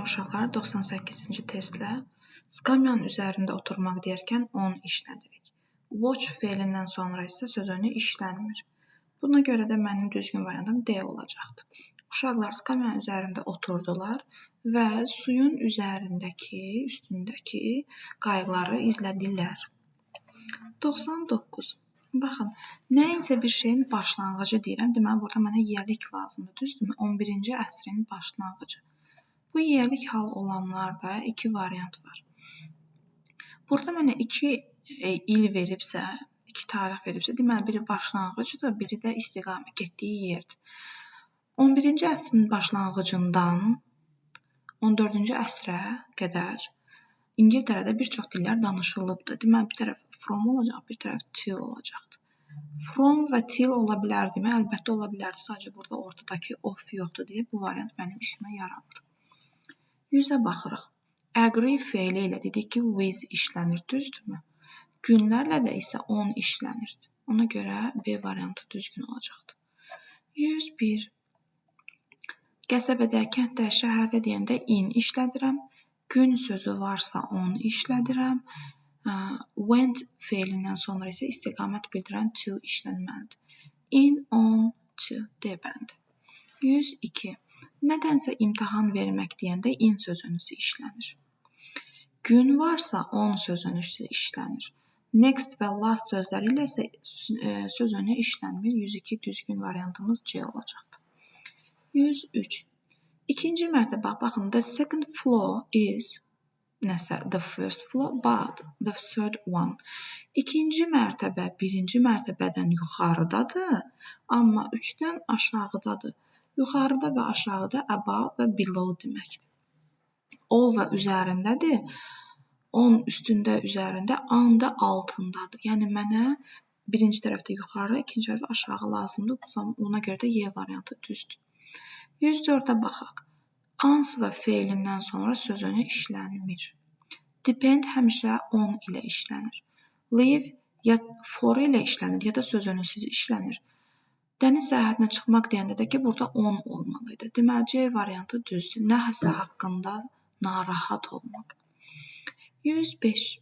Uşaqlar 98-ci testlə skamyanın üzərində oturmaq deyərkən on işlədirik. Watch feilindən sonra isə sözünü işlənmir. Buna görə də mənim düzgün variantım D olacaqdır. Uşaqlar skamyanın üzərində oturdular və suyun üstündəki qayıqları izlədilər. 99. Baxın, nəyinsə bir şeyin başlanğıcı deyirəm. Deməli, burada mənə yiyəlik lazımdır. Düzdürmü? 11-ci əsrin başlanğıcı. Bu yiyəlik hal olanlarda iki variant var. Burada mənə iki il veribsə, iki tarix veribsə, deməli biri başlanğıcdır, biri də istiqamət getdiyi yerdir. 11-ci əsrin başlanğıcından 14-cü əsrə qədər İngiltərədə bir çox dillər danışılıbdır. Deməli, bir tərəf from olacaq, bir tərəf to olacaqdır. From və till ola bilərdimi? Əlbəttə ola bilərdi. Sadəcə burada ortadakı of yoxdur deyə bu variant mənim işimə yaramır. 100-ə baxırıq. Agree feili ilə dedik ki, with işlənir, düzdürmü? Günlərlə də isə on işlənir. Ona görə B variantı düzgün olacaqdır. 101. Qəsəbədə, kənddə, şəhərdə deyəndə in işlədirəm. Gün sözü varsa on işlədirəm. Went feilindən sonra isə istiqamət bildirən to işlənməlidir. In, on, to, D bəndi. 102. Nədənsə imtahan vermək deyəndə in sözünüsü işlənir. Gün varsa on sözünüsü işlənir. Next və last sözləri ilə isə sözünü işlənmir. 102 düzgün variantımız C olacaqdır. 103. İkinci mərtəbə, baxın, the second floor is nəsə, the first floor, but the third one. İkinci mərtəbə birinci mərtəbədən yuxarıdadır, amma 3-dən aşağıdadır. Yuxarıda və aşağıda above və below deməkdir. O və üzərindədir, on üstündə, üzərində, an da altındadır. Yəni mənə birinci tərəfdə yuxarı, ikinci tərəfdə aşağı lazımdır. Buna görə də Y variantı düzdür. 104-ə baxaq. Ans və feilindən sonra sözünü işlənmir. Depend həmişə on ilə işlənir. Leave ya for ilə işlənir, ya da sözünüsüz işlənir. Dəniz səyahətinə çıxmaq deyəndə də ki, burada on olmalıydı. Deməli, C variantı düzdür. Nəsə haqqında narahat olmaq. 105.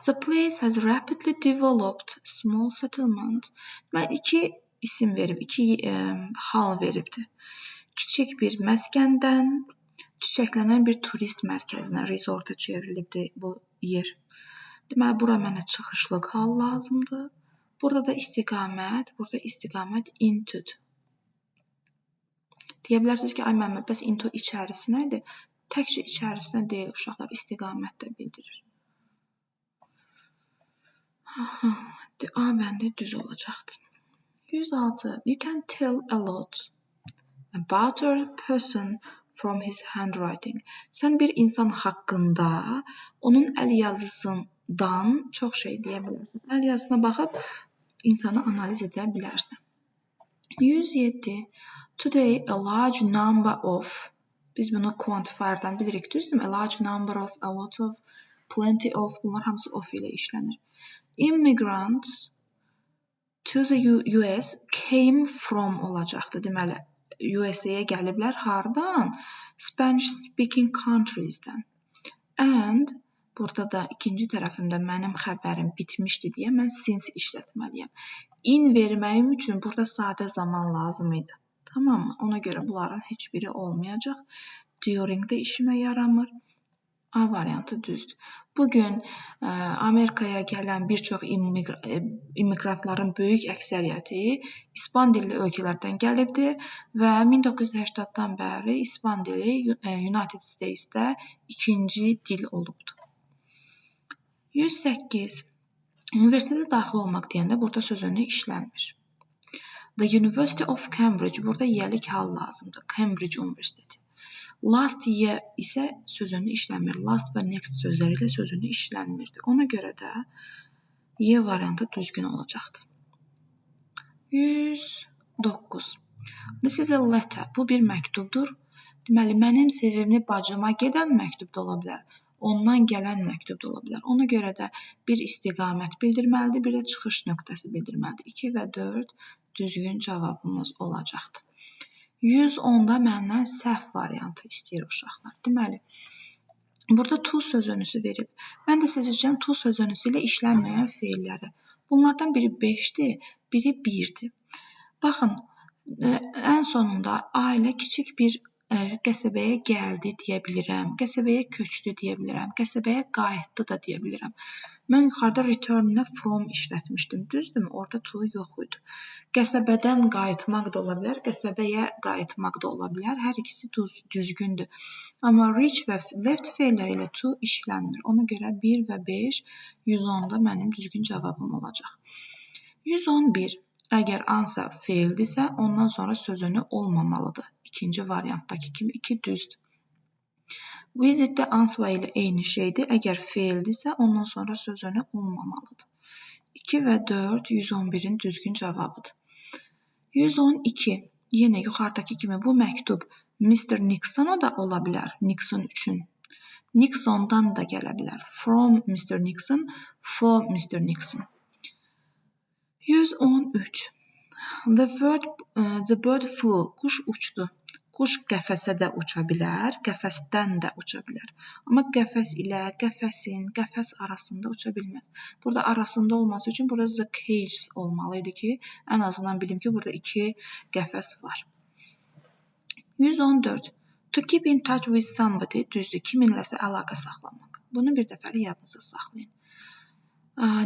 The place has rapidly developed small settlement. Mən iki isim verib, iki hal veribdir. Kiçik bir məskəndən çiçəklənən bir turist mərkəzinə, resorta çevrilibdir bu yer. Deməli, bura mənə çıxışlıq hal lazımdır. Burada da istiqamət into'dur. Deyə bilərsiniz ki, ay Məmməd, bəs into içərisinədir. Təkcə içərisinə deyil, uşaqlar istiqamət də bildirir. A bəndi düz olacaqdır. 106. You can tell a lot about a person from his handwriting. Sən bir insan haqqında onun əl yazısından çox şey deyə bilərsən. Əl yazısına baxıb insanı analiz edə bilərsən. 107. Today a large number of, biz bunu quantifier'dan bilirik, düzdürmü? A large number of, a lot of, plenty of, bunlar hamısı of ilə işlənir. Immigrants to the US came from olacaqdır. Deməli, USA-yə gəliblər hardan? Spanish speaking countries-dən. And burada da ikinci tərəfimdə mənim xəbərim bitmişdi deyə mən since işlətməliyəm. In verməyim üçün burada sadə zaman lazım idi. Tamam mı? Ona görə bunların heç biri olmayacaq. During də işimə yaramır. A variantı düzdür. Bugün Amerikaya gələn bir çox immigrantların böyük əksəriyyəti İspan dilli ölkələrdən gəlibdir və 1980-dan bəri İspan dili United States-də ikinci dil olubdur. 108. Universitetə daxil olmaq deyəndə burada sözünü işlənmir. The University of Cambridge, burada yiyəlik hal lazımdır. Cambridge Universiteti. Last year isə sözünü işlənmir. Last və next sözləri ilə sözünü işlənmirdi. Ona görə də Y variantı düzgün olacaqdır. 109. This is a letter. Bu bir məktubdur. Deməli, mənim sevimli bacıma gedən məktub da ola bilər. Ondan gələn məktub da ola bilər. Ona görə də bir istiqamət bildirməlidir, bir də çıxış nöqtəsi bildirməlidir. 2 və 4 düzgün cavabımız olacaqdır. 110-da məndən səhv variantı istəyir uşaqlar. Deməli, burada to sözünüsü verib. Mən də seçəcəm to sözünüsü ilə işlənməyən feilləri. Bunlardan biri 5-dir, biri 1-dir. Baxın, ən sonunda ailə kiçik bir qəsəbəyə gəldi deyə bilirəm, qəsəbəyə köçdü deyə bilirəm, qəsəbəyə qayıtdı da deyə bilirəm. Mən yuxarıda return-də from işlətmişdim, düzdürmü? Orada to yox idi. Qəsəbədən qayıtmaq da ola bilər, qəsəbəyə qayıtmaq da ola bilər. Hər ikisi düzgündür. Amma reach və left feilləri ilə to işlənmir. Ona görə 1 və 5 110-da mənim düzgün cavabım olacaq. 111. Əgər answer feildirsə, ondan sonra sözünü olmamalıdır. İkinci variantdakı kimi 2 düzdür. Visit də answer ilə eyni şeydir. Əgər feildirsə, ondan sonra sözünü olmamalıdır. 2 və 4 111-in düzgün cavabıdır. 112. Yenə yuxarıdakı kimi bu məktub Mr. Nixona da ola bilər. Nixon üçün. Nixondan da gələ bilər. From Mr. Nixon, for Mr. Nixon. 113. The bird flew. Quş uçdu. Quş qəfəsə də uça bilər, qəfəsdən də uça bilər. Amma qəfəs ilə qəfəsin, qəfəs arasında uça bilməz. Burada arasında olması üçün burada the cage olmalı idi ki, ən azından bilim ki, burada 2 qəfəs var. 114. To keep in touch with somebody, düzdür, kiminləsə əlaqə saxlamaq. Bunu bir dəfəli yadınızda saxlayın.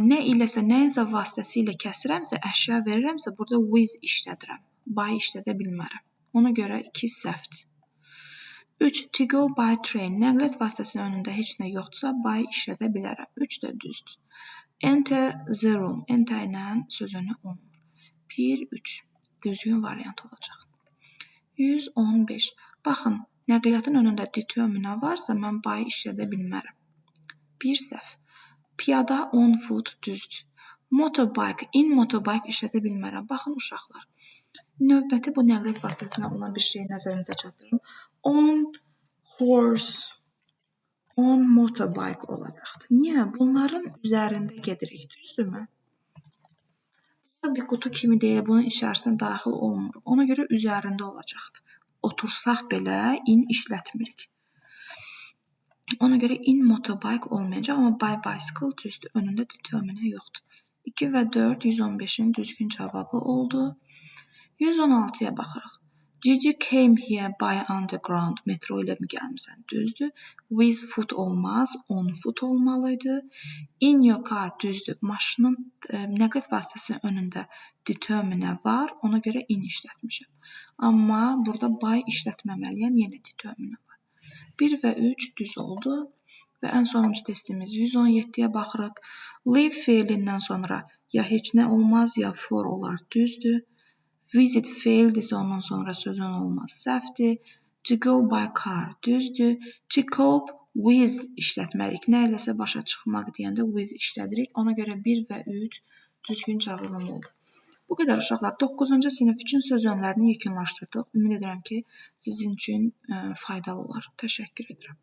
Nə iləsə, nəyinsə vasitəsilə kəsirəmsə, əşya verirəmsə, burada with işlədirəm. By işlədə bilmərəm. Ona görə 2 səhvdir. 3. To go by train. Nəqliyyat vasitəsinin önündə heç nə yoxdursa, by işlədə bilərəm. 3 də düzdür. Enter the room. Enter ilə sözünü olmur. 1, 3. Düzgün variant olacaq. 115. Baxın, nəqliyyatın önündə determiner varsa, mən by işlədə bilmərəm. 1 səhv. Piyada on foot düzdür. Motorbike, in motorbike işlədə bilmərəm. Baxın, uşaqlar. Növbəti bu nəqliyyat vasitəsindən olan bir şeyi nəzərinizə çatdırım. On horse, on motorbike olacaqdır. Niyə? Bunların üzərində gedirik, düzdürmü? Bir qutu kimi deyə bunun içərisinə daxil olmur. Ona görə üzərində olacaqdır. Otursaq belə in işlətmirik. Ona görə in motorbike olmayacaq, amma by bicycle düzdür. Önündə determiner yoxdur. 2 və 4 115-in düzgün cavabı oldu. 116-ya baxırıq. Did you came here by underground? Metro ilə mi gəlmisən? Düzdür. With foot olmaz, on foot olmalıydı. In your car düzdür. Maşının nəqliyyat vasitəsinin önündə determiner var. Ona görə in işlətmişəm. Amma burada by işlətməməliyəm. Yenə determiner var. 1 və 3 düz oldu. Və ən sonuncu testimiz 117-yə baxırıq. Leave feilindən sonra ya heç nə olmaz, ya for olar. Düzdür. Visit faildirsə ondan sonra sözün olmaz, səhvdir. To go by car düzdür. To cope with işlətməliyik. Nə iləsə başa çıxmaq deyəndə with işlədirik. Ona görə 1 və 3 düzgün cavabım oldu. Bu qədər uşaqlar. 9-cu sinif üçün söz önlərini yekunlaşdırdıq. Ümid edirəm ki, sizin üçün faydalı olar. Təşəkkür edirəm.